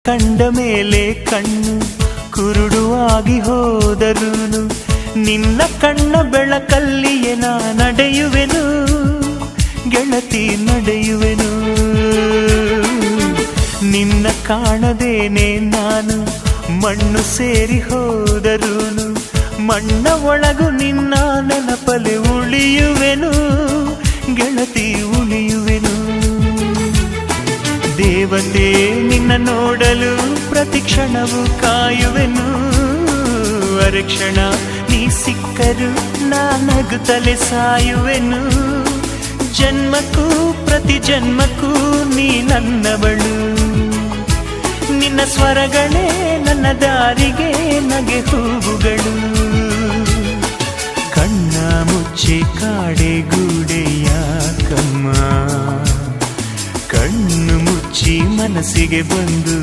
ಕಂಡ ಮೇಲೆ ಕಣ್ಣು ಕುರುಡುವಾಗಿ ಹೋದರೂನು ನಿನ್ನ ಕಣ್ಣ ಬೆಳಕಲ್ಲಿಯೇ ನಾ ನಡೆಯುವೆನು ಗೆಳತಿ ನಡೆಯುವೆನು. ನಿನ್ನ ಕಾಣದೇನೆ ನಾನು ಮಣ್ಣು ಸೇರಿ ಹೋದರೂನು ಮಣ್ಣ ಒಳಗು ನಿನ್ನ ನೆನಪಲೆ ಉಳಿಯುವೆನು ಗೆಳತಿ ಉಳಿಯುವೆನು. ದೇವತೆ ನಿನ್ನ ನೋಡಲು ಪ್ರತಿ ಕ್ಷಣವೂ ಕಾಯುವೆನು. ಅರಕ್ಷಣ ನೀ ಸಿಕ್ಕರು ನಾನಗುತ್ತಲೇ ಸಾಯುವೆನು. ಜನ್ಮಕ್ಕೂ ಪ್ರತಿ ಜನ್ಮಕ್ಕೂ ನೀ ನನ್ನವಳು. ನಿನ್ನ ಸ್ವರಗಳೇ ನನ್ನ ದಾರಿಗೆ ನಗೆ ಹೂವುಗಳು. ಕಣ್ಣ ಮುಚ್ಚಿ ಕಾಡೆ ಗೂಡೆಯಾಕಮ್ಮ, ಕಣ್ಣು ಮುಚ್ಚಿ ಮನಸ್ಸಿಗೆ ಬಂದು